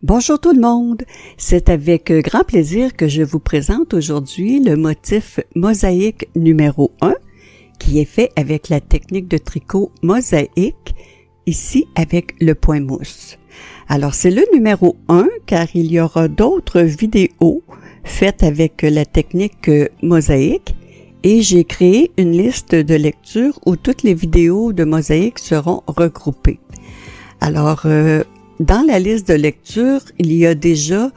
Bonjour tout le monde, c'est avec grand plaisir que je vous présente aujourd'hui le motif mosaïque numéro 1 qui est fait avec la technique de tricot mosaïque, ici avec le point mousse. Alors c'est le numéro 1 car il y aura d'autres vidéos faites avec la technique mosaïque et j'ai créé une liste de lecture où toutes les vidéos de mosaïque seront regroupées. Alors, dans la liste de lecture, il y a déjà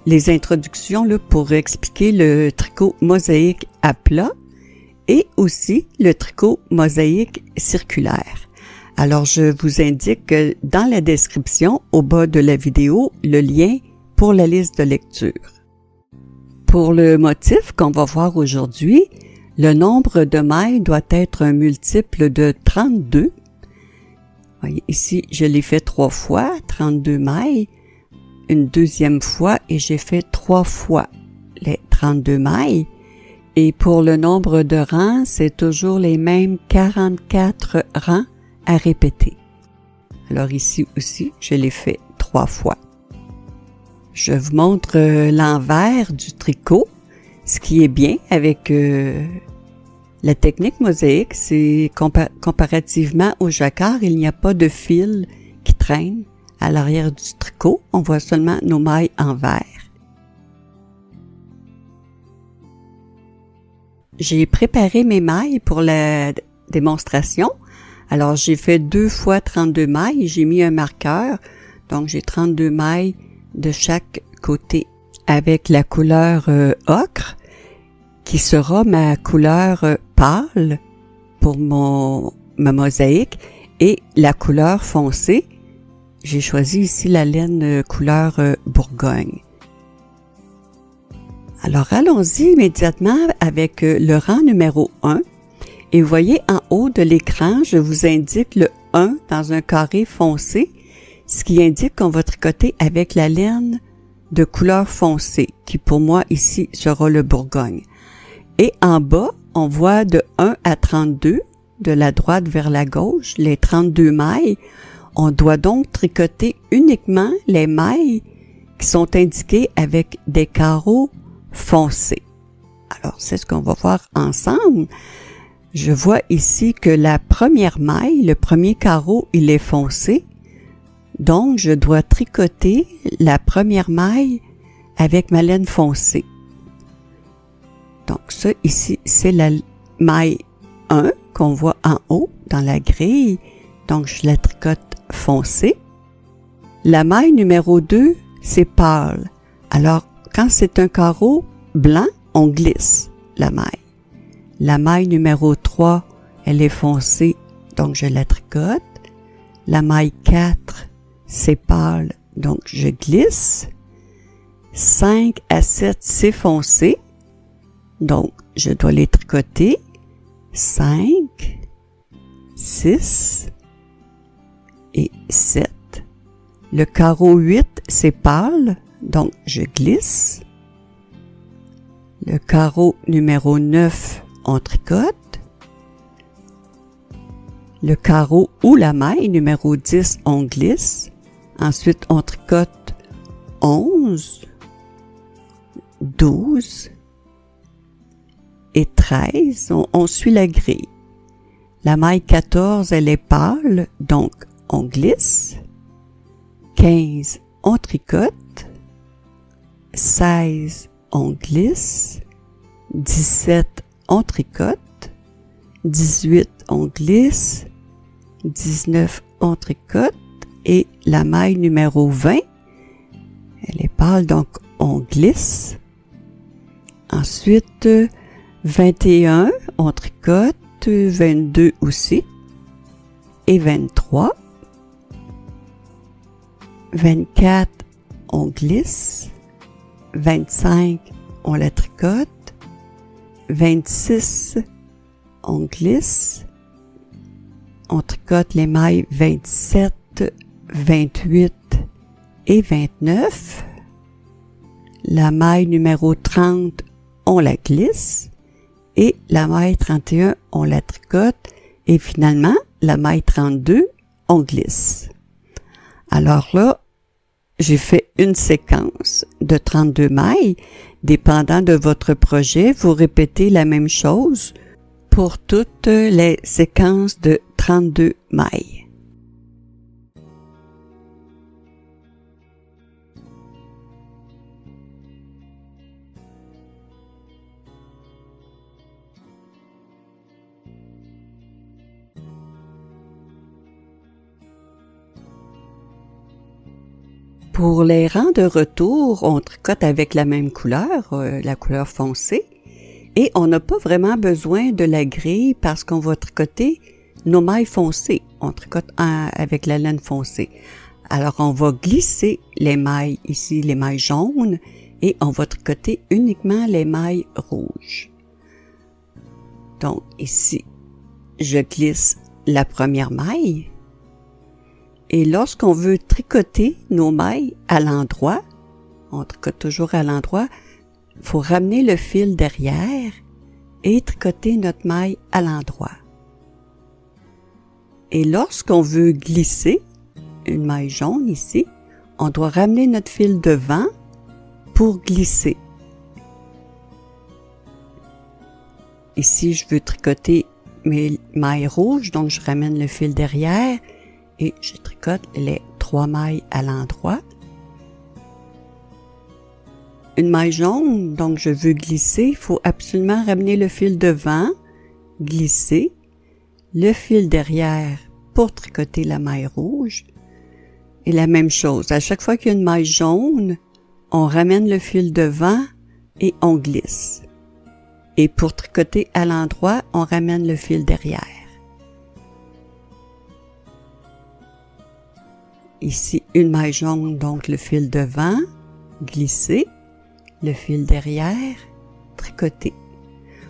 les introductions là, pour expliquer le tricot mosaïque à plat et aussi le tricot mosaïque circulaire. Alors, je vous indique dans la description, au bas de la vidéo, le lien pour la liste de lecture. Pour le motif qu'on va voir aujourd'hui, le nombre de mailles doit être un multiple de 32. Voyez, ici, je l'ai fait 3 fois, 32 mailles, une deuxième fois et j'ai fait 3 fois les 32 mailles. Et pour le nombre de rangs, c'est toujours les mêmes 44 rangs à répéter. Alors ici aussi, je l'ai fait 3 fois. Je vous montre l'envers du tricot. Ce qui est bien avec la technique mosaïque, c'est comparativement au jacquard, il n'y a pas de fil qui traîne à l'arrière du tricot. On voit seulement nos mailles en vert. J'ai préparé mes mailles pour la démonstration. Alors, j'ai fait 2 fois 32 mailles. J'ai mis un marqueur. Donc, j'ai 32 mailles de chaque côté avec la couleur ocre, qui sera ma couleur pâle pour ma mosaïque, et la couleur foncée, j'ai choisi ici la laine couleur Bourgogne. Alors allons-y immédiatement avec le rang numéro 1 et vous voyez en haut de l'écran, je vous indique le 1 dans un carré foncé, ce qui indique qu'on va tricoter avec la laine de couleur foncée, qui pour moi ici sera le Bourgogne. Et en bas, on voit de 1 à 32, de la droite vers la gauche, les 32 mailles. On doit donc tricoter uniquement les mailles qui sont indiquées avec des carreaux foncés. Alors, c'est ce qu'on va voir ensemble. Je vois ici que la première maille, le premier carreau, il est foncé. Donc, je dois tricoter la première maille avec ma laine foncée. Donc ça, ici, c'est la maille 1 qu'on voit en haut dans la grille. Donc, je la tricote foncée. La maille numéro 2, c'est pâle. Alors, quand c'est un carreau blanc, on glisse la maille. La maille numéro 3, elle est foncée, donc je la tricote. La maille 4, c'est pâle, donc je glisse. 5 à 7, c'est foncé. Donc, je dois les tricoter. 5, 6 et 7. Le carreau 8, c'est pâle, donc je glisse. Le carreau numéro 9, on tricote. Le carreau ou la maille numéro 10, on glisse. Ensuite, on tricote 11, 12 et 13, on suit la grille. La maille 14, elle est pâle, donc on glisse. 15, on tricote. 16, on glisse. 17, on tricote. 18, on glisse. 19, on tricote. Et la maille numéro 20, elle est pâle, donc on glisse. Ensuite, 21, on tricote, 22 aussi, et 23. 24, on glisse. 25, on la tricote. 26, on glisse. On tricote les mailles 27, 28 et 29. La maille numéro 30, on la glisse. Et la maille 31, on la tricote. Et finalement, la maille 32, on glisse. Alors là, j'ai fait une séquence de 32 mailles. Dépendant de votre projet, vous répétez la même chose pour toutes les séquences de 32 mailles. Pour les rangs de retour, on tricote avec la même couleur, la couleur foncée, et on n'a pas vraiment besoin de la grille parce qu'on va tricoter nos mailles foncées. On tricote avec la laine foncée. Alors, on va glisser les mailles, ici les mailles jaunes, et on va tricoter uniquement les mailles rouges. Donc, ici, je glisse la première maille. Et lorsqu'on veut tricoter nos mailles à l'endroit, on tricote toujours à l'endroit, il faut ramener le fil derrière et tricoter notre maille à l'endroit. Et lorsqu'on veut glisser une maille jaune ici, on doit ramener notre fil devant pour glisser. Ici, je veux tricoter mes mailles rouges, donc je ramène le fil derrière et je tricote les 3 mailles à l'endroit. Une maille jaune, donc je veux glisser, il faut absolument ramener le fil devant, glisser, le fil derrière pour tricoter la maille rouge. Et la même chose, à chaque fois qu'il y a une maille jaune, on ramène le fil devant et on glisse. Et pour tricoter à l'endroit, on ramène le fil derrière. Ici, une maille jaune, donc le fil devant, glisser, le fil derrière, tricoter.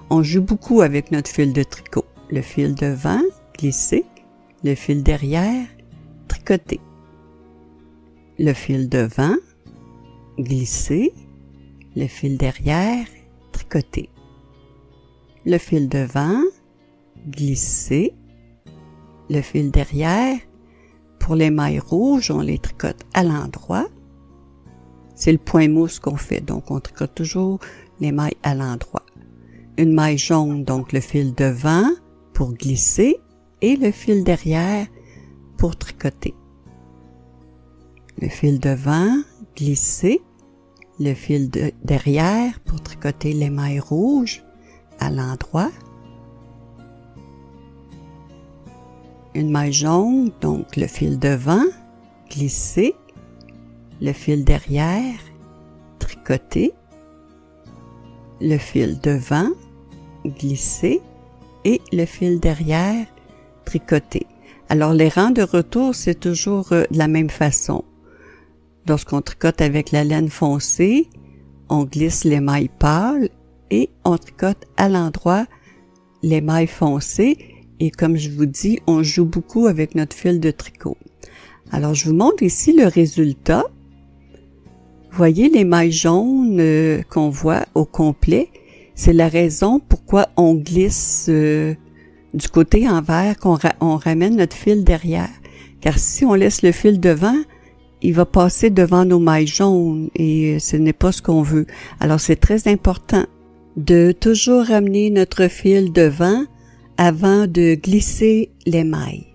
On joue beaucoup avec notre fil de tricot. Le fil devant, glisser, le fil derrière, tricoter. Le fil devant, glisser, le fil derrière, tricoter. Le fil devant, glisser, le fil derrière. Pour les mailles rouges, on les tricote à l'endroit. C'est le point mousse qu'on fait, donc on tricote toujours les mailles à l'endroit. Une maille jaune, donc le fil devant pour glisser et le fil derrière pour tricoter. Le fil devant, glisser, le fil derrière pour tricoter les mailles rouges à l'endroit. Une maille jaune, donc le fil devant, glisser, le fil derrière, tricoter, le fil devant, glisser et le fil derrière, tricoter. Alors les rangs de retour, c'est toujours de la même façon. Lorsqu'on tricote avec la laine foncée, on glisse les mailles pâles et on tricote à l'endroit les mailles foncées. Et comme je vous dis, on joue beaucoup avec notre fil de tricot. Alors, je vous montre ici le résultat. Voyez les mailles jaunes qu'on voit au complet. C'est la raison pourquoi on glisse du côté envers, on ramène notre fil derrière. Car si on laisse le fil devant, il va passer devant nos mailles jaunes et ce n'est pas ce qu'on veut. Alors, c'est très important de toujours ramener notre fil devant avant de glisser les mailles.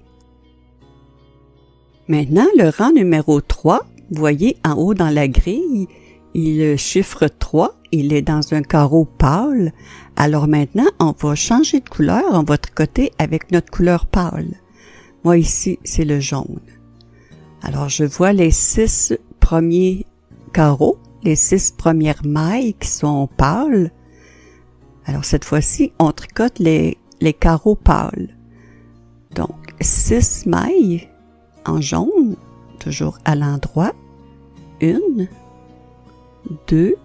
Maintenant, le rang numéro 3, vous voyez en haut dans la grille, le chiffre 3, il est dans un carreau pâle. Alors maintenant, on va changer de couleur, on va tricoter avec notre couleur pâle. Moi ici, c'est le jaune. Alors je vois les 6 premiers carreaux, les 6 premières mailles qui sont pâles. Alors cette fois-ci, on tricote les carreaux pâles. Donc, 6 mailles en jaune, toujours à l'endroit. 1, 2,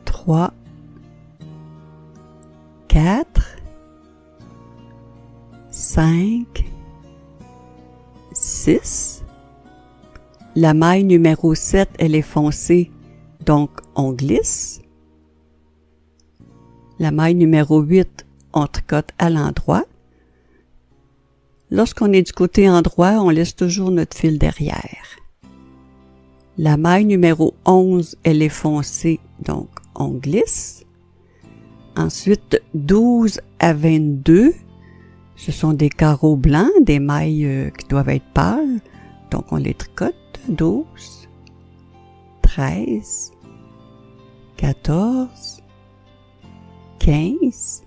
3, 4, 5, 6. La maille numéro 7, elle est foncée, donc on glisse. La maille numéro 8, on tricote à l'endroit. Lorsqu'on est du côté endroit, on laisse toujours notre fil derrière. La maille numéro 11, elle est foncée, donc on glisse. Ensuite, 12 à 22, ce sont des carreaux blancs, des mailles qui doivent être pâles. Donc on les tricote. 12, 13, 14, 15,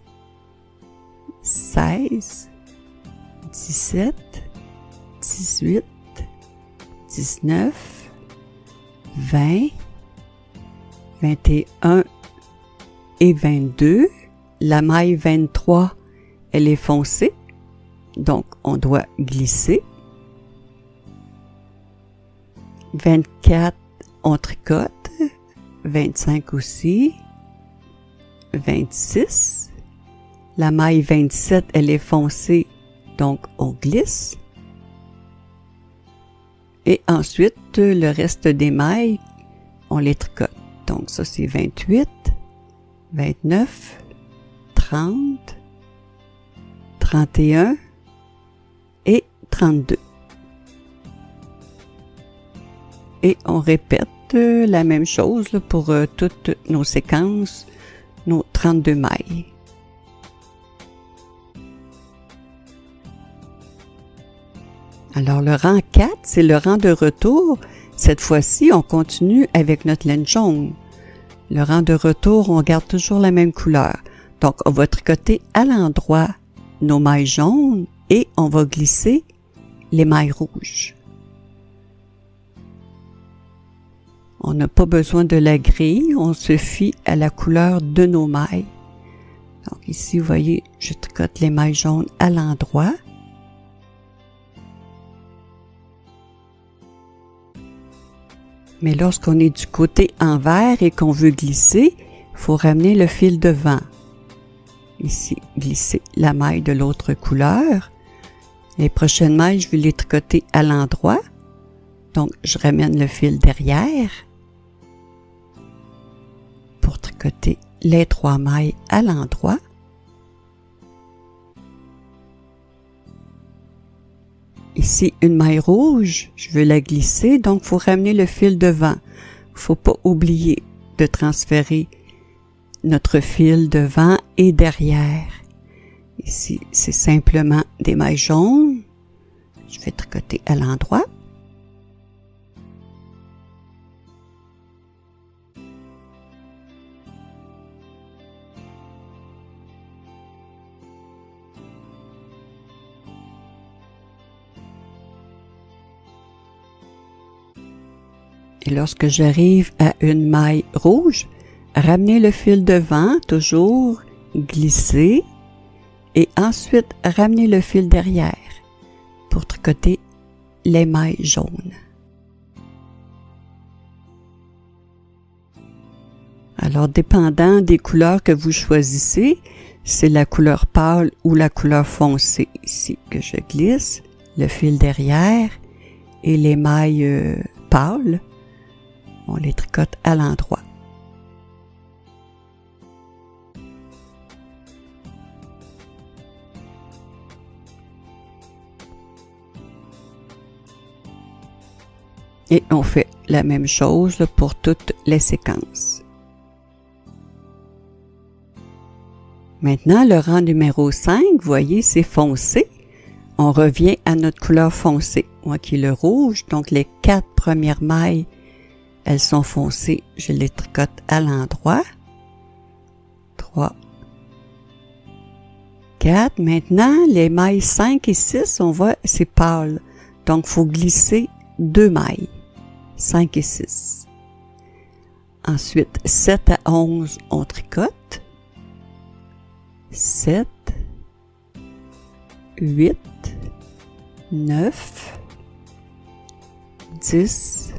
16, 17, 18, 19, 20, 21 et 22. La maille 23, elle est foncée, donc on doit glisser. 24, on tricote. 25 aussi. 26. La maille 27, elle est foncée, donc on glisse. Et ensuite, le reste des mailles, on les tricote. Donc ça, c'est 28, 29, 30, 31 et 32. Et on répète la même chose pour toutes nos séquences, nos 32 mailles. Alors le rang 4, c'est le rang de retour. Cette fois-ci, on continue avec notre laine jaune. Le rang de retour, on garde toujours la même couleur. Donc on va tricoter à l'endroit nos mailles jaunes et on va glisser les mailles rouges. On n'a pas besoin de la grille, on se fie à la couleur de nos mailles. Donc ici, vous voyez, je tricote les mailles jaunes à l'endroit. Mais lorsqu'on est du côté envers et qu'on veut glisser, il faut ramener le fil devant. Ici, glisser la maille de l'autre couleur. Les prochaines mailles, je vais les tricoter à l'endroit. Donc, je ramène le fil derrière pour tricoter les 3 mailles à l'endroit. Ici, une maille rouge, je veux la glisser, donc il faut ramener le fil devant. Il ne faut pas oublier de transférer notre fil devant et derrière. Ici, c'est simplement des mailles jaunes. Je vais tricoter à l'endroit. Et lorsque j'arrive à une maille rouge, ramenez le fil devant, toujours glisser, et ensuite ramenez le fil derrière pour tricoter les mailles jaunes. Alors, dépendant des couleurs que vous choisissez, c'est la couleur pâle ou la couleur foncée ici que je glisse, le fil derrière et les mailles pâles. On les tricote à l'endroit. Et on fait la même chose pour toutes les séquences. Maintenant, le rang numéro 5, vous voyez, c'est foncé. On revient à notre couleur foncée, moi qui est le rouge. Donc, les 4 premières mailles, elles sont foncées, je les tricote à l'endroit. 3, 4. Maintenant, les mailles 5 et 6, on voit, c'est pâle. Donc, il faut glisser 2 mailles, 5 et 6. Ensuite, 7 à 11, on tricote. 7, 8, 9, 10,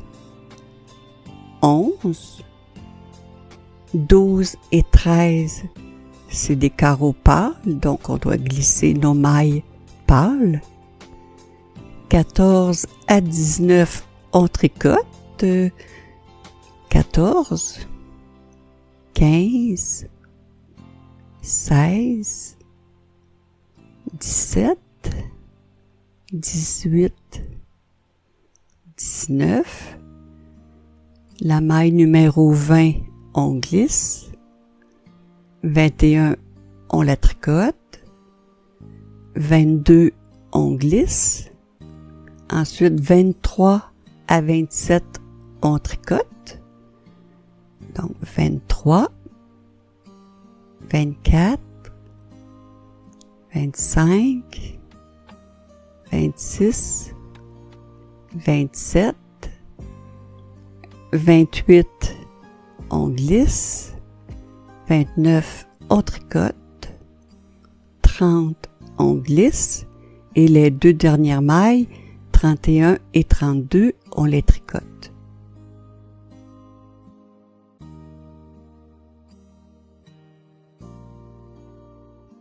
11, 12 et 13, c'est des carreaux pâles, donc on doit glisser nos mailles pâles. 14 à 19, on tricote. 14, 15, 16, 17, 18, 19. La maille numéro 20, on glisse. 21, on la tricote. 22, on glisse. Ensuite, 23 à 27, on tricote. Donc, 23, 24, 25, 26, 27, 28, on glisse. 29, on tricote. 30, on glisse. Et les deux dernières mailles, 31 et 32, on les tricote.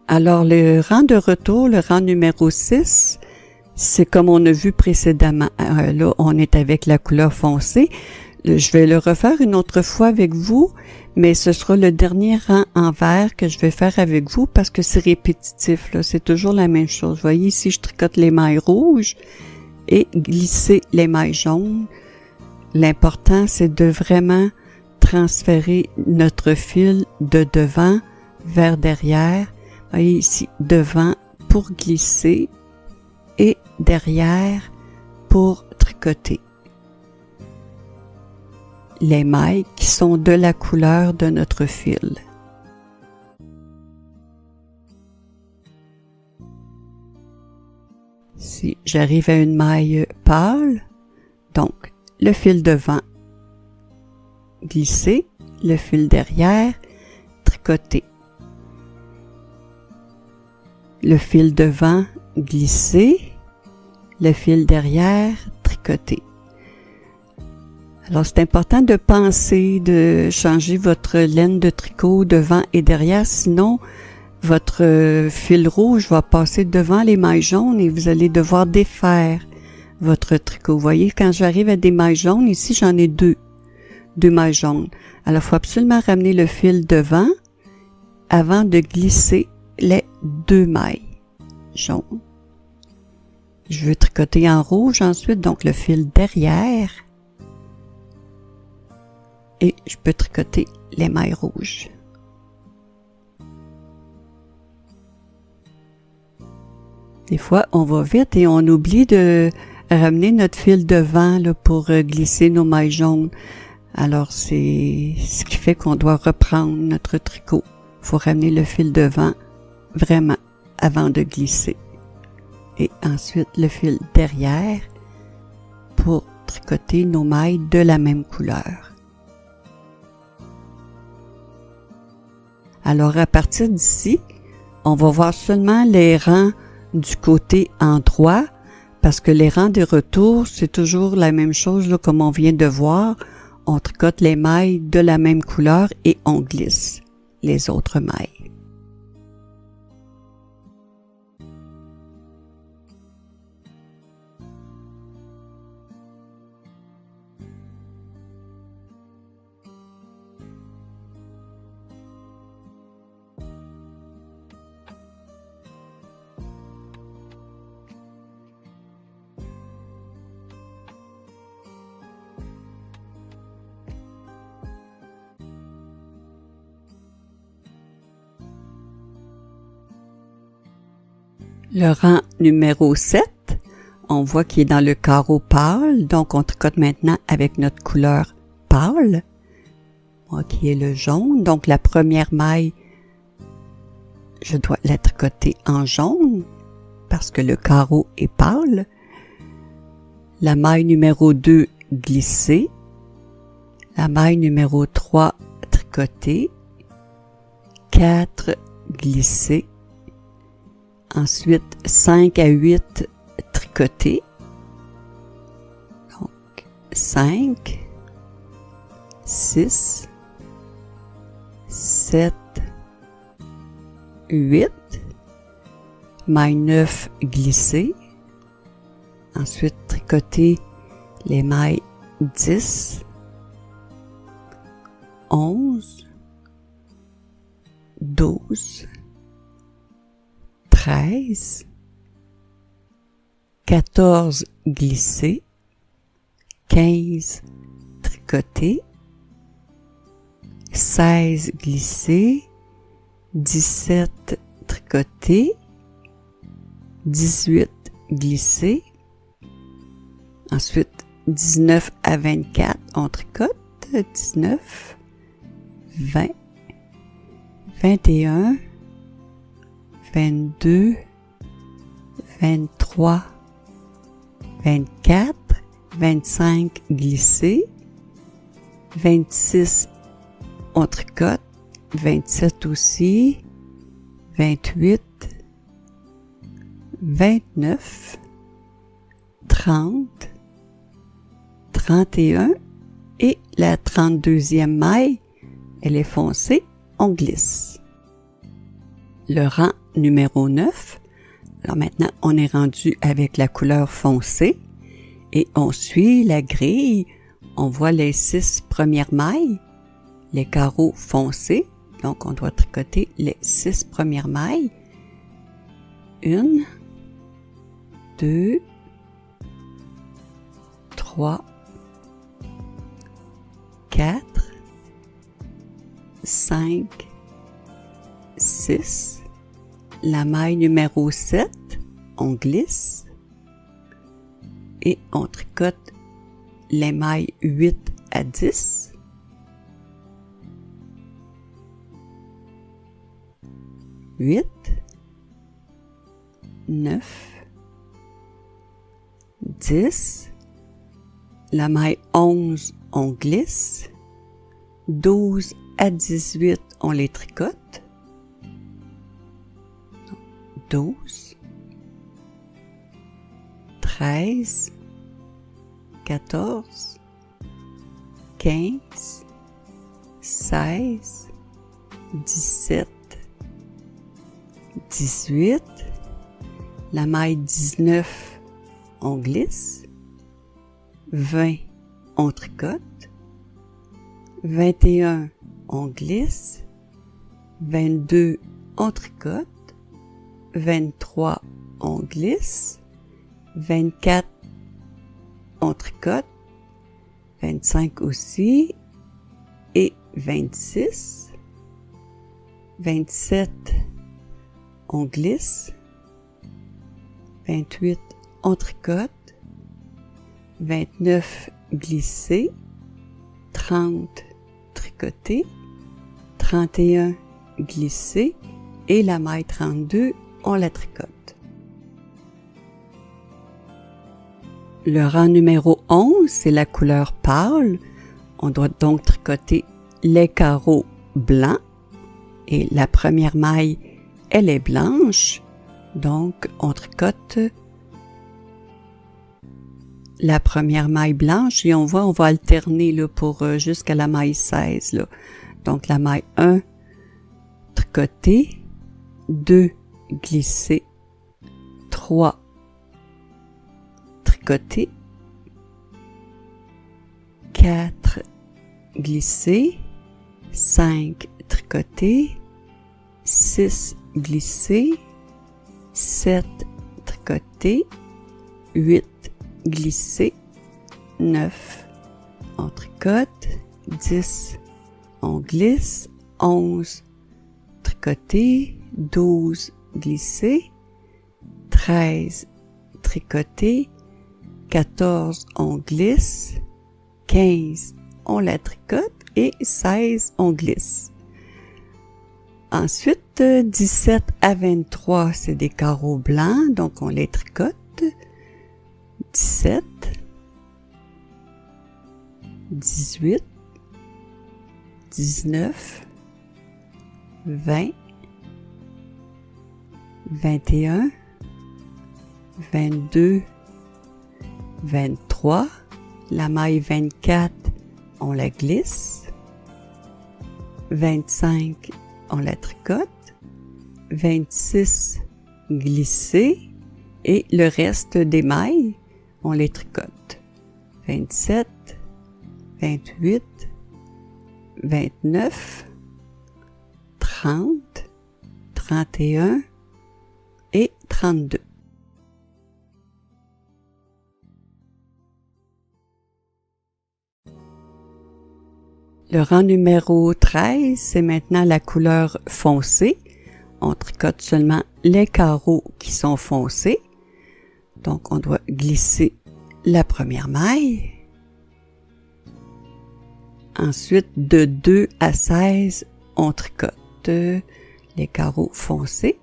Alors, le rang de retour, le rang numéro 6, c'est comme on a vu précédemment. Là, on est avec la couleur foncée. Je vais le refaire une autre fois avec vous, mais ce sera le dernier rang en vert que je vais faire avec vous parce que c'est répétitif, là. C'est toujours la même chose. Vous voyez, ici, je tricote les mailles rouges et glisser les mailles jaunes. L'important, c'est de vraiment transférer notre fil de devant vers derrière. Vous voyez ici, devant pour glisser et derrière pour tricoter les mailles qui sont de la couleur de notre fil. Si j'arrive à une maille pâle, donc le fil devant, glisser, le fil derrière, tricoter. Le fil devant, glisser, le fil derrière, tricoter. Alors, c'est important de penser de changer votre laine de tricot devant et derrière, sinon votre fil rouge va passer devant les mailles jaunes et vous allez devoir défaire votre tricot. Vous voyez, quand j'arrive à des mailles jaunes, ici j'en ai deux mailles jaunes. Alors, il faut absolument ramener le fil devant avant de glisser les deux mailles jaunes. Je veux tricoter en rouge ensuite, donc le fil derrière. Et je peux tricoter les mailles rouges. Des fois, on va vite et on oublie de ramener notre fil devant là, pour glisser nos mailles jaunes. Alors, c'est ce qui fait qu'on doit reprendre notre tricot. Il faut ramener le fil devant vraiment avant de glisser. Et ensuite, le fil derrière pour tricoter nos mailles de la même couleur. Alors, à partir d'ici, on va voir seulement les rangs du côté endroit, parce que les rangs de retour, c'est toujours la même chose, là, comme on vient de voir. On tricote les mailles de la même couleur et on glisse les autres mailles. Le rang numéro 7, on voit qu'il est dans le carreau pâle, donc on tricote maintenant avec notre couleur pâle, qui est le jaune. Donc la première maille, je dois la tricoter en jaune parce que le carreau est pâle. La maille numéro 2, glisser. La maille numéro 3, tricoter. 4, glisser. Ensuite, 5 à 8, tricoter. Donc, 5, 6, 7, 8, maille 9, glisser. Ensuite, tricoter les mailles 10, 11, 12, 13, 14 glissés, 15 tricotés, 16 glissés, 17 tricotés, 18 glissés, ensuite 19 à 24, on tricote, 19, 20, 21, 22, 23, 24, 25 glissés, 26 on tricote, 27 aussi, 28, 29, 30, 31 et la 32e maille, elle est foncée, on glisse. Le rang numéro 9, alors maintenant on est rendu avec la couleur foncée et on suit la grille, on voit les 6 premières mailles, les carreaux foncés, donc on doit tricoter les 6 premières mailles. 1, 2, 3, 4, 5, 6. La maille numéro 7, on glisse et on tricote les mailles 8 à 10. 8, 9, 10, la maille 11, on glisse, 12 à 18, on les tricote, 12, 13, 14, 15, 16, 17, 18, la maille 19, on glisse, 20, on tricote, 21, on glisse, 22, on tricote, 23, on glisse, 24, on tricote, 25 aussi, et 26, 27, on glisse, 28, on tricote, 29 glissé, 30 tricoté, 31 glissé et la maille 32, on la tricote. Le rang numéro 11, c'est la couleur pâle. On doit donc tricoter les carreaux blancs et la première maille, elle est blanche. Donc, on tricote la première maille blanche et on va alterner là, pour jusqu'à la maille 16. Là. Donc, la maille 1, tricoter, 2, glisser, 3, tricoter, 4, glisser, 5, tricoter, 6, glisser, 7, tricoter, 8, glisser, 9, on tricote, 10, on glisse, 11, tricoter, 12, glisser, 13, tricoter, 14, on glisse, 15, on la tricote et 16, on glisse. Ensuite, 17 à 23, c'est des carreaux blancs, donc on les tricote. 17, 18, 19, 20, 21, 22, 23, la maille 24, on la glisse, 25, on la tricote, 26, glisser, et le reste des mailles, on les tricote. 27, 28, 29, 30, 31 et 32. Le rang numéro 13, c'est maintenant la couleur foncée. On tricote seulement les carreaux qui sont foncés. Donc, on doit glisser la première maille. Ensuite, de 2 à 16, on tricote les carreaux foncés.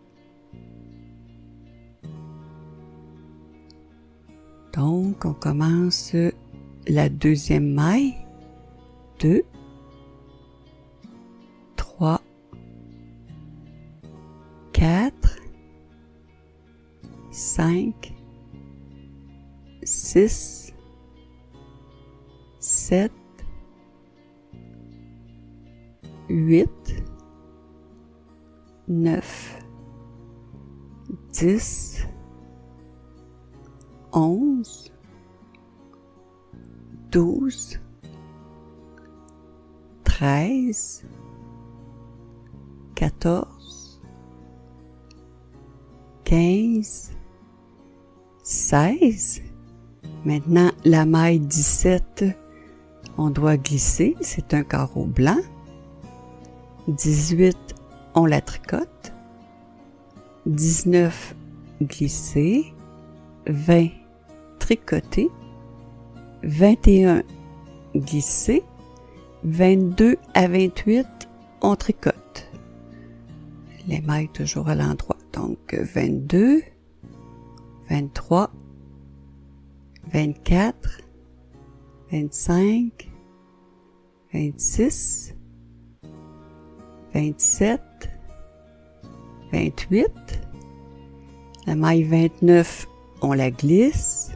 Donc, on commence la deuxième maille. 2, 3, 4, 5, 6, 7, 8, 9, 10, 11, 12, 13, 14, 15, 16. Maintenant, la maille 17, on doit glisser, c'est un carreau blanc. 18, on la tricote. 19, glisser. 20, tricoter. 21, glisser. 22 à 28, on tricote. Les mailles toujours à l'endroit. Donc, 22, 23, 24, 25, 26, 27, 28. La maille 29, on la glisse.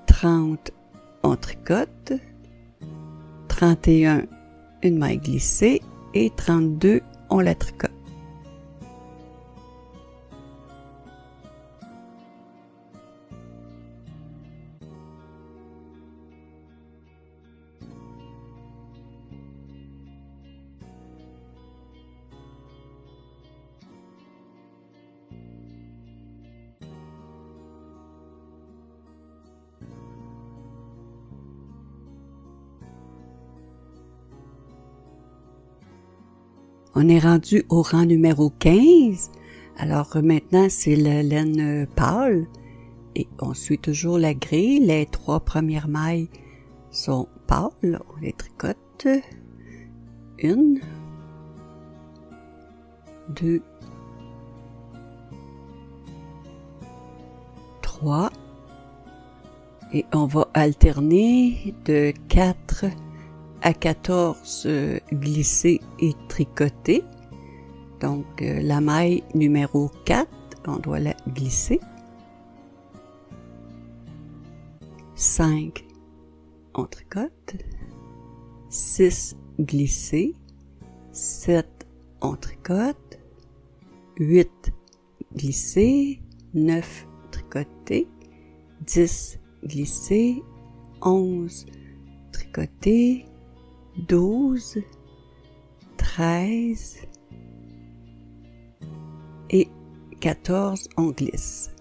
30, on tricote. 31, une maille glissée. Et 32, on la tricote. On est rendu au rang numéro 15. Alors maintenant, c'est la laine pâle. Et on suit toujours la grille. Les 3 premières mailles sont pâles. On les tricote. 1, 2, 3. Et on va alterner de 4 à 14 glisser et tricoter. Donc la maille numéro 4, on doit la glisser. 5, on tricote. 6, glisser. 7, on tricote. 8, glisser. 9, tricoter. 10, glisser. 11, tricoter. 12, 13 et 14, on glisse.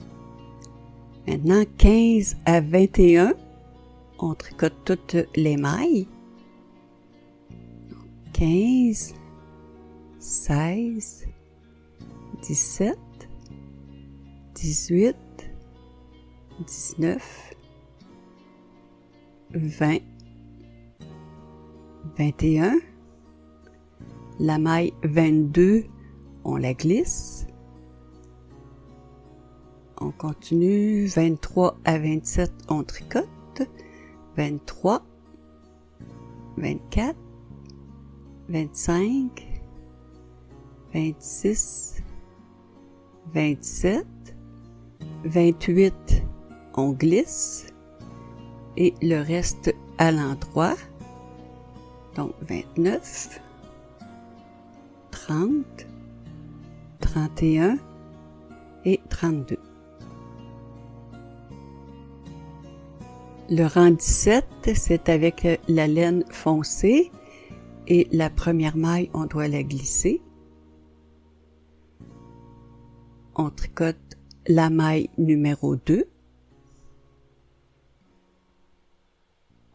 Maintenant, 15 à 21, on tricote toutes les mailles. 15, 16, 17, 18, 19, 20, 21, la maille 22, on la glisse. On continue, 23 à 27, on tricote. 23, 24, 25, 26, 27, 28, on glisse. Et le reste à l'endroit. Donc 29, 30, 31 et 32. Le rang 17, c'est avec la laine foncée et la première maille, on doit la glisser. On tricote la maille numéro 2.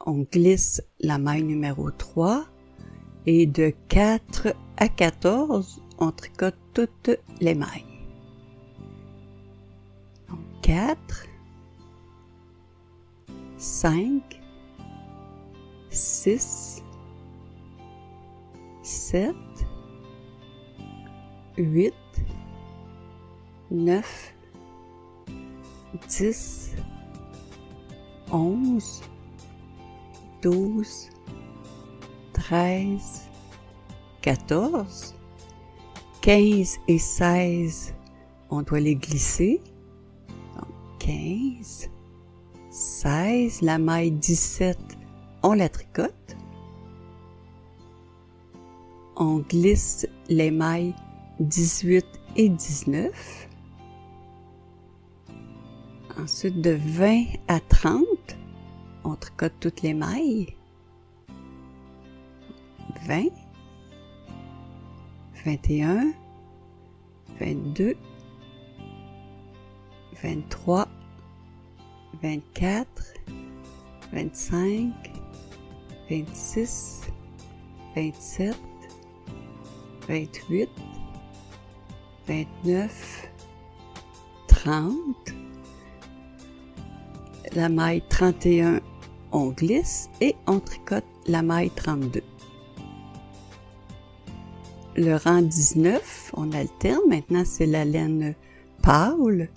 On glisse la maille numéro 3 Et de 4 à 14, on tricote toutes les mailles. Donc 4, 5, 6, 7, 8, 9, 10, 11, 12, 13, 14, 15 et 16, on doit les glisser. Donc 15, 16, la maille 17, on la tricote. On glisse les mailles 18 et 19. Ensuite, de 20 à 30, on tricote toutes les mailles. 20, 21, 22, 23, 24, 25, 26, 27, 28, 29, 30. La maille 31, on glisse et on tricote la maille 32. Le rang 19, on alterne. Maintenant, c'est la laine pâle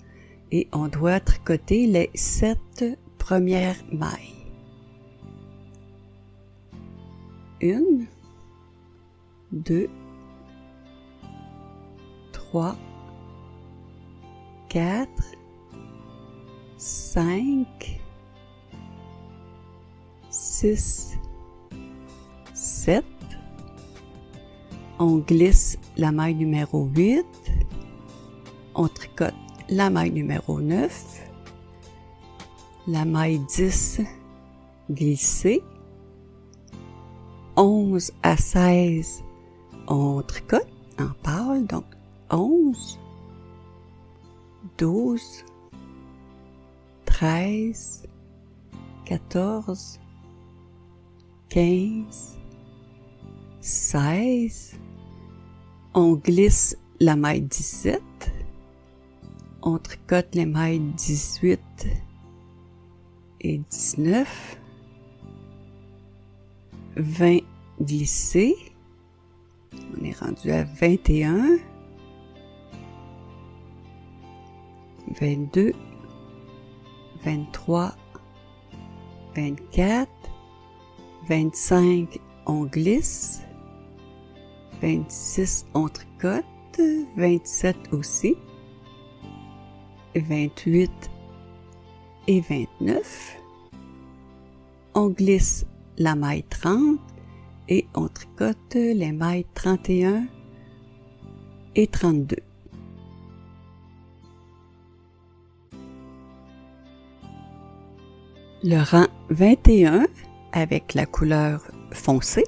et on doit tricoter les 7 premières mailles. 1, 2, 3, 4, 5, 6, 7. On glisse la maille numéro 8. On tricote la maille numéro 9. La maille 10 glissée. 11 à 16, on tricote en pâle, donc 11, 12, 13, 14, 15, 16, on glisse la maille 17, on tricote les mailles 18 et 19, 20 glissés, on est rendu à 21, 22, 23, 24, 25, on glisse, 26, on tricote, 27 aussi, 28 et 29, on glisse la maille 30 et on tricote les mailles 31 et 32. Le rang 21 avec la couleur foncée.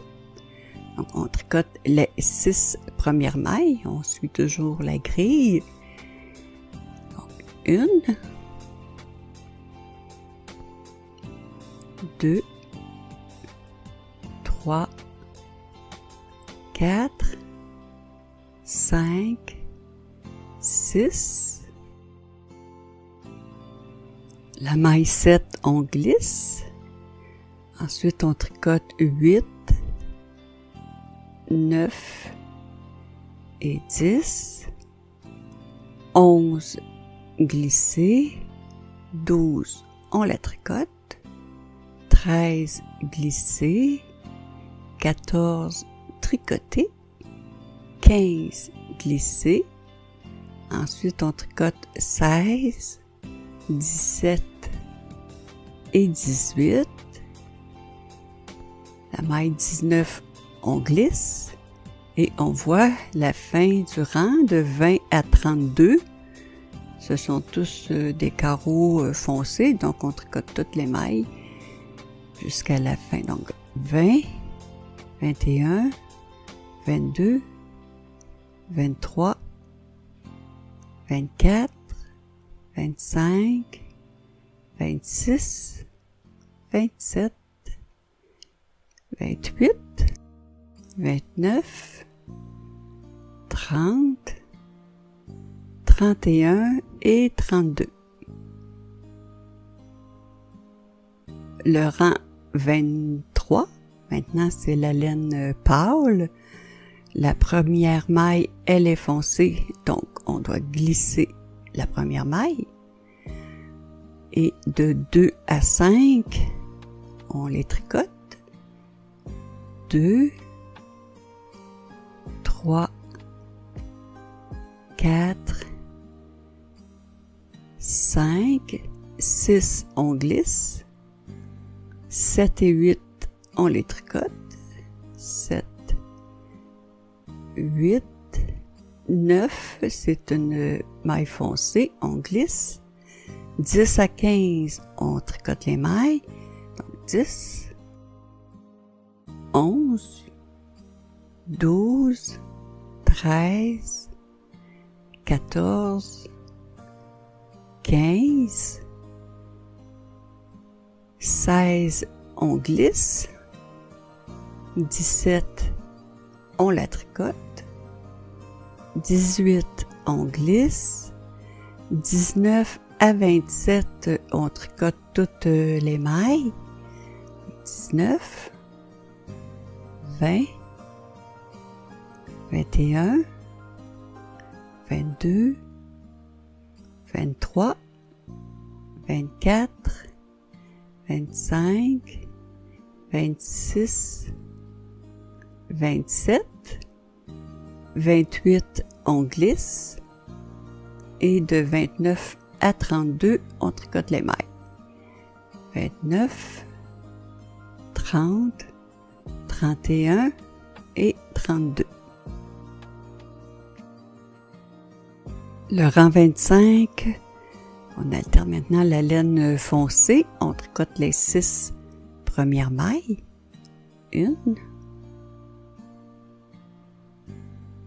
Donc on tricote les 6 premières mailles, on suit toujours la grille. Donc 1, 2, 3, 4, 5, 6. La maille 7, on glisse. Ensuite, on tricote 8, 9 et 10. 11 glissés. 12, on la tricote. 13 glissés. 14 tricotés, 15 glissés, ensuite on tricote 16, 17 et 18, la maille 19 on glisse et on voit la fin du rang de 20 à 32, ce sont tous des carreaux foncés, donc on tricote toutes les mailles jusqu'à la fin, donc 20, 21, 22, 23, 24, 25, 26, 27, 28, 29, 30, 31 et 32. Le rang 23, maintenant c'est la laine pâle. La première maille, elle est foncée, donc on doit glisser la première maille. Et de 2 à 5, on les tricote. 2, 3, 4, 5, 6, on glisse. 7 et 8, on les tricote. 7, 8, 9, c'est une maille foncée, on glisse. 10 à 15, on tricote les mailles. Donc 10, 11, 12, 13, 14, 15, 16, on glisse. 17, on la tricote. 18, on glisse. 19 à 27, on tricote toutes les mailles. 19, 20, 21, 22, 23, 24, 25, 26, 27, 28, on glisse. Et de 29 à 32, on tricote les mailles. 29, 30, 31 et 32. Le rang 25, on alterne maintenant la laine foncée. On tricote les 6 premières mailles. 1,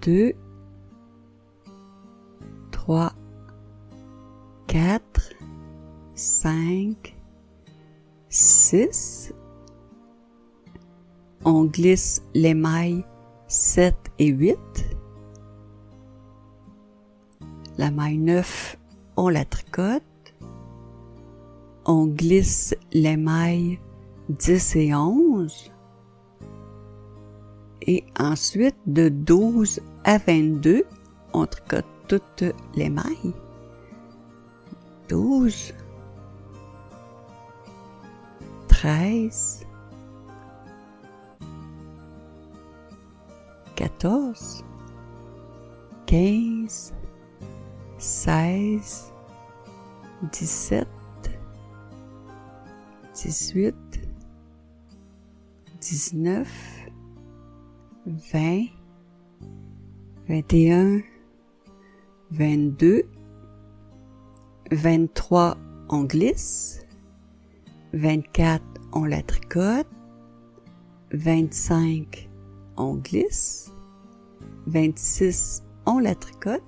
2, 3, 4, 5, 6. On glisse les mailles 7 et 8. La maille 9, on la tricote. On glisse les mailles 10 et 11. Et ensuite, de 12 à 22, on tricote toutes les mailles. 12, 13, 14, 15, 16, 17, 18, 19, 20, 21, 22, 23, on glisse. 24, on la tricote. 25, on glisse. 26, on la tricote.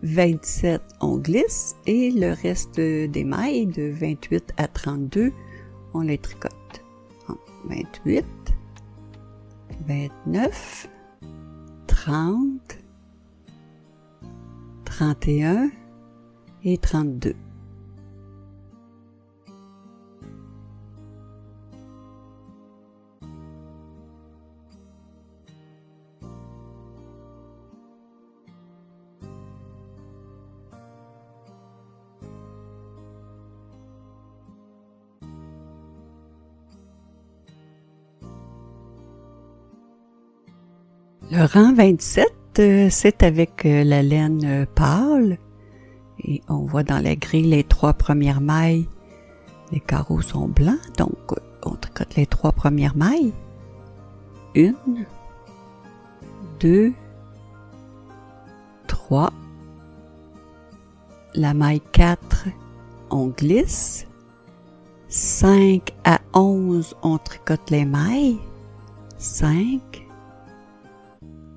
27, on glisse. Et le reste des mailles, de 28 à 32, on les tricote. 28, 29, 30, 31 et 32. Le rang 27, c'est avec la laine pâle. Et on voit dans la grille les 3 premières mailles. Les carreaux sont blancs, donc on tricote les 3 premières mailles. 1, 2, 3. La maille 4, on glisse. 5 à 11, on tricote les mailles. 5,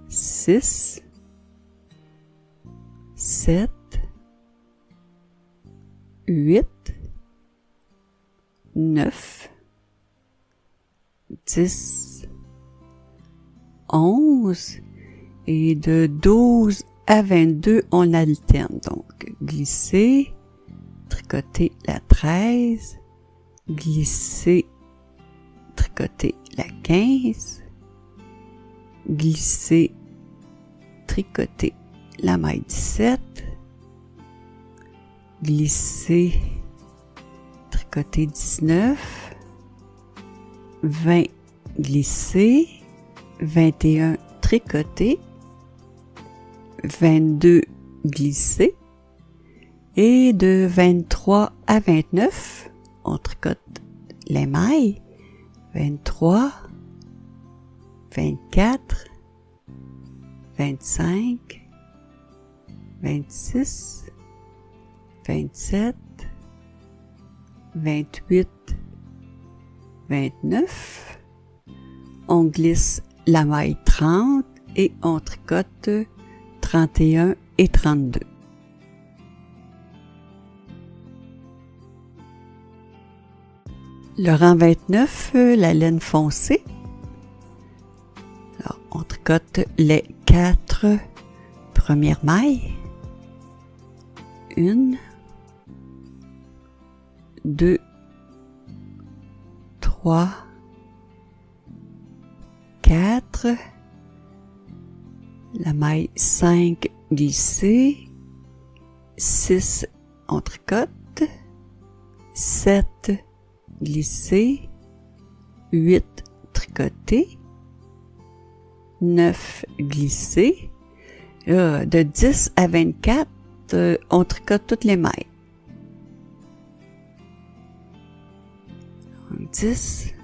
6, 7, 8, 9, 10, 11 et de 12 à 22, on alterne. Donc, glisser, tricoter la 13, glisser, tricoter la 15, glisser, tricoter la maille 17, glisser, tricoter 19, 20, glisser, 21, tricoter, 22, glisser, et de 23 à 29, on tricote les mailles, 23, 24, 25, 26, 27, 28, 29, on glisse la maille 30 et on tricote 31 et 32. Le rang 29, la laine foncée. Alors, on tricote les 4 premières mailles. 1, 2, 3, 4, la maille 5 glissée, 6 on tricote, 7 glissé, 8 tricoté, 9 glissé. De 10 à 24, on tricote toutes les mailles. 10,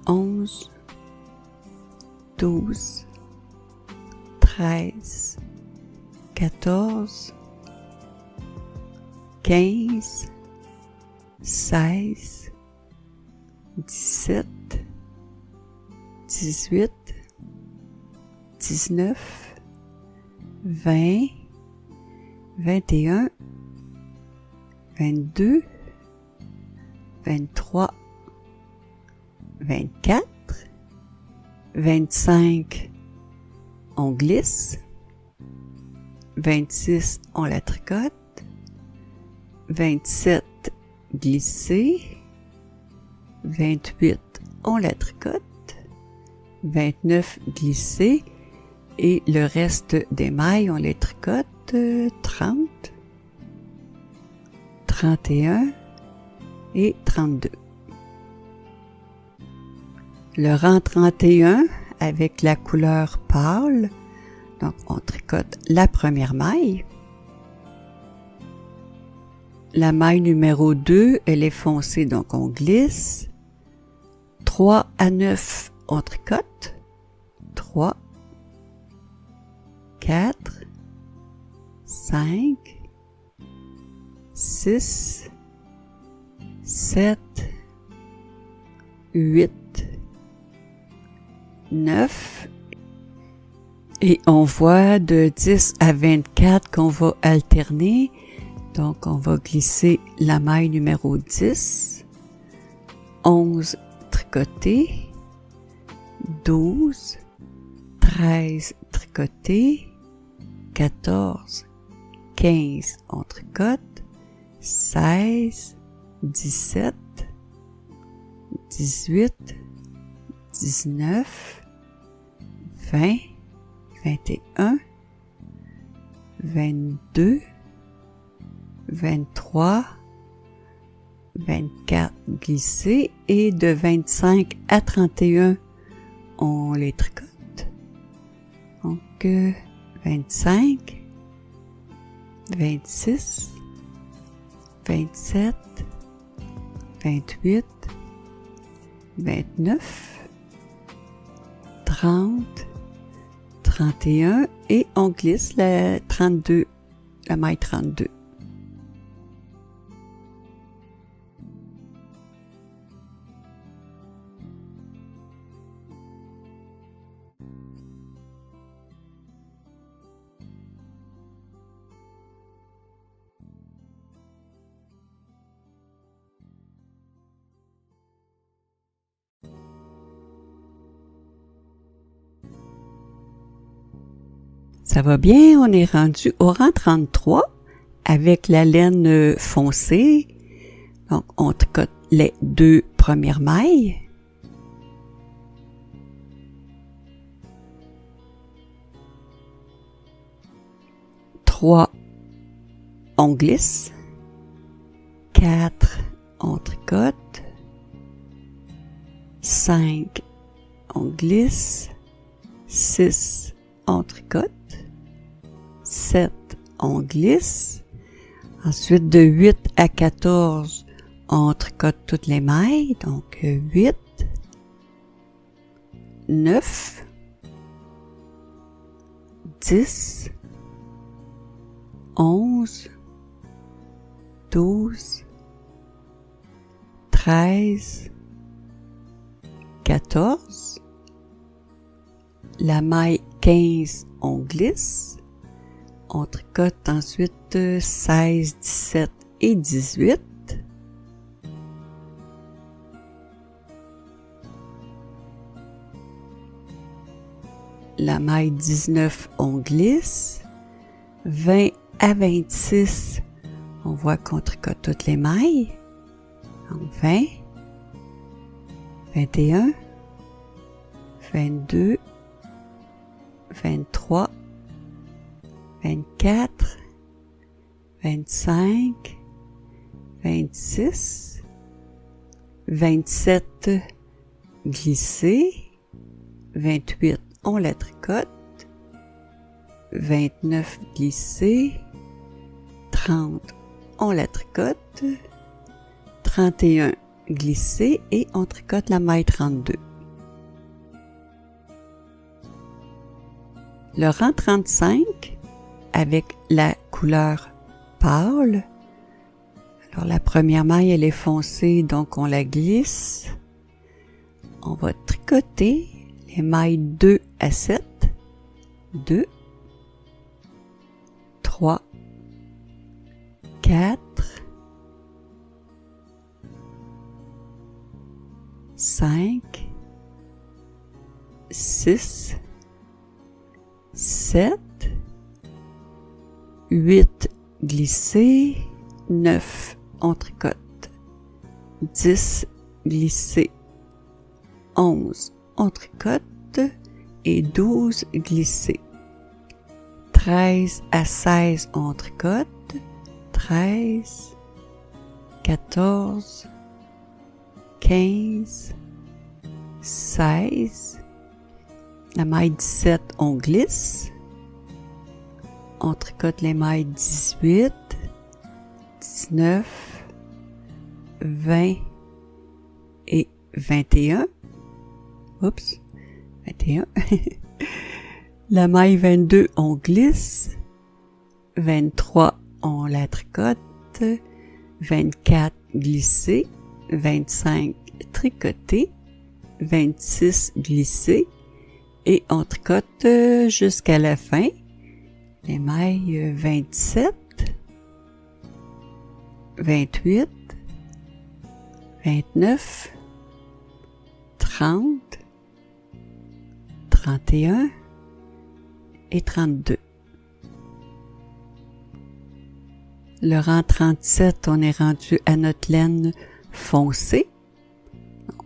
11, 12, 13, 14, 15, 16, 17, 18, 19, 20, 21, 22, 23, 24, 25, on glisse, 26, on la tricote, 27, glissé, 28, on la tricote, 29, glissé, et le reste des mailles, on les tricote, 30, 31 et 32. Le rang 31 avec la couleur pâle, donc on tricote la première maille. La maille numéro 2, elle est foncée, donc on glisse. 3 à 9, on tricote. 3, 4, 5, 6, 7, 8, 9. Et on voit de 10 à 24 qu'on va alterner. Donc, on va glisser la maille numéro 10, 11 tricoté, 12, 13 tricoté, 14, 15 on tricote, 16, 17, 18, 19, 20, 21, 22, 23, 24 glissés et de 25 à 31, on les tricote. Donc, 25, 26, 27, 28, 29, 30, 31 et on glisse la 32, la maille 32. Ça va bien, on est rendu au rang 33 avec la laine foncée. Donc, on tricote les 2 premières mailles. Trois, on glisse. 4, on tricote. 5, on glisse. 6, on tricote. 7, on glisse. Ensuite, de 8 à 14, on tricote toutes les mailles. Donc, 8, 9, 10, 11, 12, 13, 14, la maille 15, on glisse. On tricote ensuite 16, 17 et 18. La maille 19, on glisse. 20 à 26, on voit qu'on tricote toutes les mailles. Donc 20, 21, 22, 23, 24, 25, 26, 27, glisser, 28, on la tricote, 29, glisser, 30, on la tricote, 31, glisser et on tricote la maille 32. Le rang 35, avec la couleur pâle. Alors la première maille, elle est foncée, donc on la glisse. On va tricoter les mailles 2 à 7. 2, 3, 4, 5, 6, 7, 8, glisser, 9, on tricote, 10, glisser, 11, on tricote et 12, glisser. 13 à 16, on tricote, 13, 14, 15, 16, la maille 17, on glisse, on tricote les mailles 18, 19, 20 et 21. Oups, 21. La maille 22, on glisse. 23, on la tricote. 24, glisser. 25, tricoter. 26, glisser. Et on tricote jusqu'à la fin. Les mailles 27, 28, 29, 30, 31 et 32. Le rang 37, on est rendu à notre laine foncée.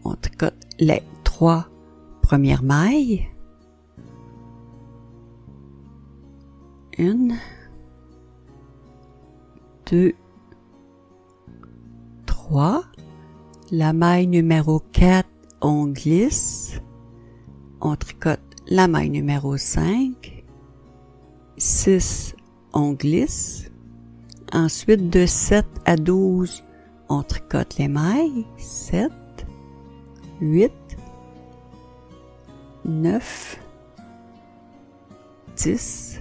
On tricote les 3 premières mailles. 1, 2, 3. La maille numéro 4, on glisse. On tricote la maille numéro 5. 6, on glisse. Ensuite, de 7 à 12, on tricote les mailles. 7, 8, 9, 10,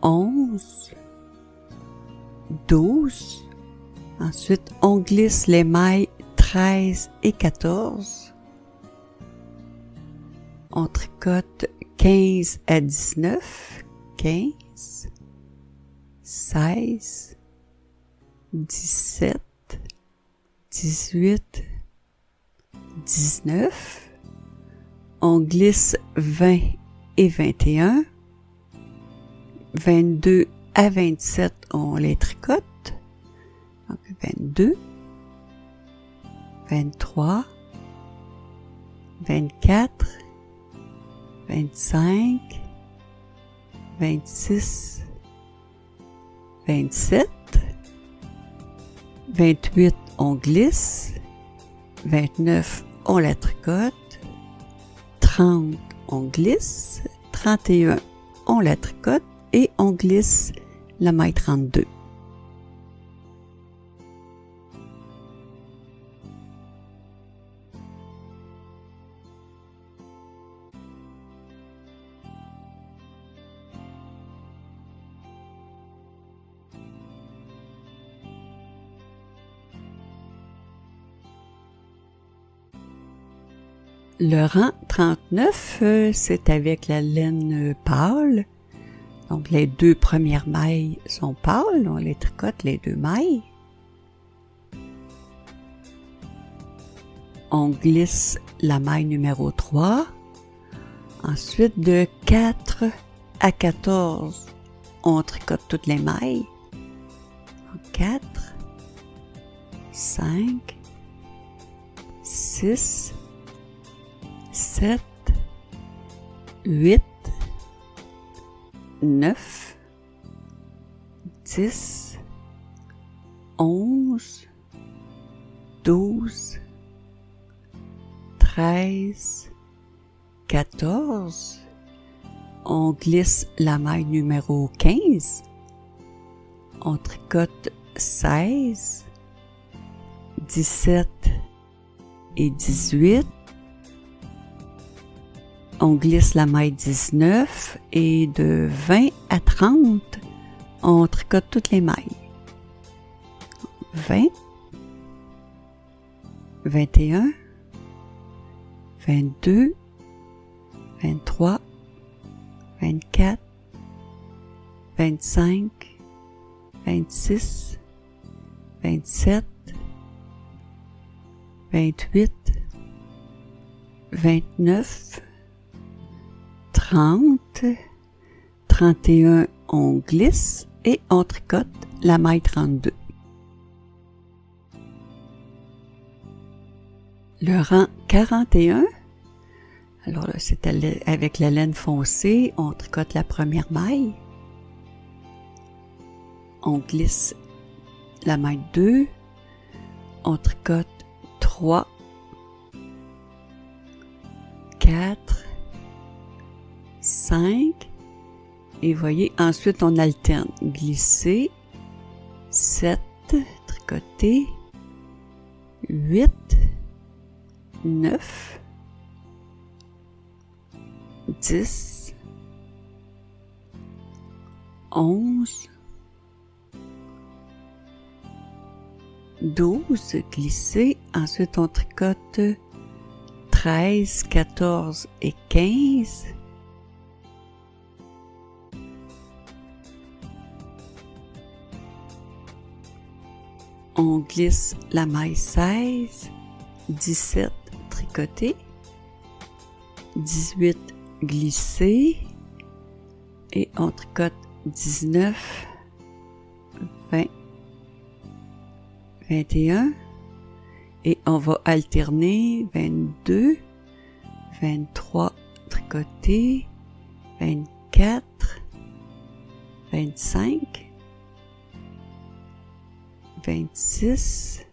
11, 12. Ensuite, on glisse les mailles 13 et 14. On tricote 15 à 19. 15, 16, 17, 18, 19. On glisse 20 et 21. 22 à 27, on les tricote. Donc 22, 23, 24, 25, 26, 27, 28, on glisse, 29, on la tricote, 30, on glisse, 31, on la tricote et on glisse la maille 32. Le rang 39, c'est avec la laine pâle. Donc, les deux premières mailles sont pâles. On les tricote, les deux mailles. On glisse la maille numéro 3. Ensuite, de 4 à 14, on tricote toutes les mailles. 4, 5, 6, 7, 8, 9, 10, 11, 12, 13, 14. On glisse la maille numéro 15. On tricote 16, 17 et 18. On glisse la maille 19 et de 20 à 30, on tricote toutes les mailles. 20, 21, 22, 23, 24, 25, 26, 27, 28, 29, 30, 31, on glisse et on tricote la maille 32. Le rang 41, alors là, c'est avec la laine foncée, on tricote la première maille. On glisse la maille 2, on tricote 3, 4, 5, et voyez, ensuite on alterne glisser, 7, tricoter, 8, 9, 10, 11, 12, glisser, ensuite on tricote 13, 14 et 15. On glisse la maille 16, 17, tricoter, 18, glisser, et on tricote 19, 20, 21, et on va alterner 22, 23, tricoter, 24, 25, 26,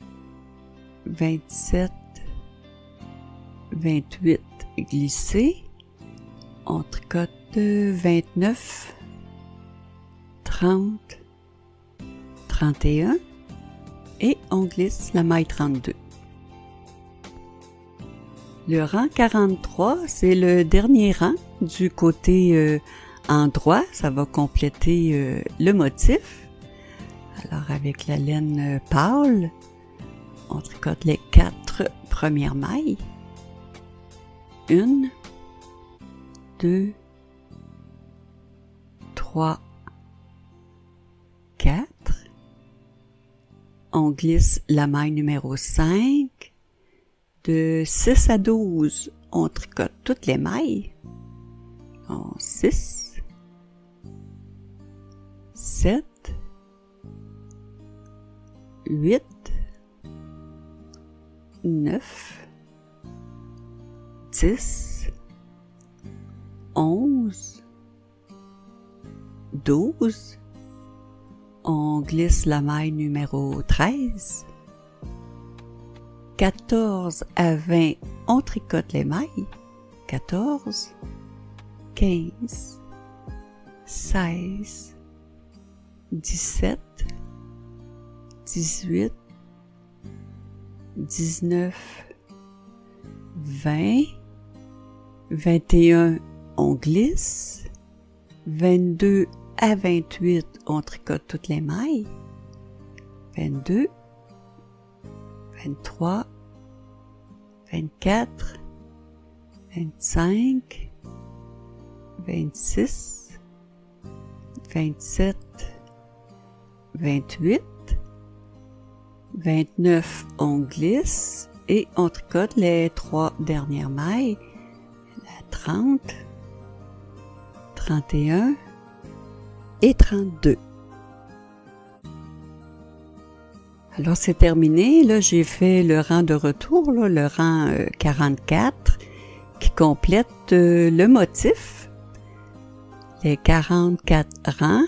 27, 28, glisser, on tricote 29, 30, 31 et on glisse la maille 32. Le rang 43, c'est le dernier rang du côté endroit, ça va compléter le motif. Alors avec la laine pâle, on tricote les 4 premières mailles. 1, 2, 3, 4. On glisse la maille numéro 5. De 6 à 12, on tricote toutes les mailles. Donc, 6, 7, 8, 9, 10, 11, 12, on glisse la maille numéro 13, 14 à 20, on tricote les mailles, 14, 15, 16, 17, 18, 19, 20, 21, on glisse, 22 à 28, on tricote toutes les mailles, 22, 23, 24, 25, 26, 27, 28, 29, on glisse et on tricote les 3 dernières mailles, la 30, 31 et 32. Alors c'est terminé, là j'ai fait le rang de retour, là, le rang 44 qui complète le motif, les 44 rangs.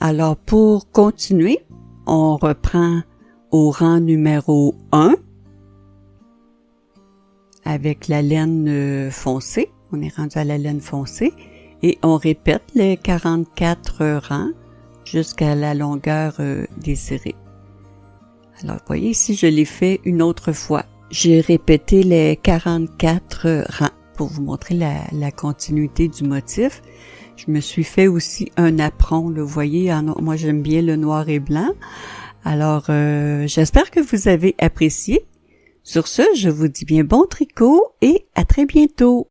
Alors pour continuer, on reprend au rang numéro 1 avec la laine foncée, on est rendu à la laine foncée et on répète les 44 rangs jusqu'à la longueur désirée. Alors, vous voyez ici, je l'ai fait une autre fois. J'ai répété les 44 rangs pour vous montrer la continuité du motif. Je me suis fait aussi un apron, là, vous voyez, moi j'aime bien le noir et blanc. Alors, j'espère que vous avez apprécié. Sur ce, je vous dis bien bon tricot et à très bientôt.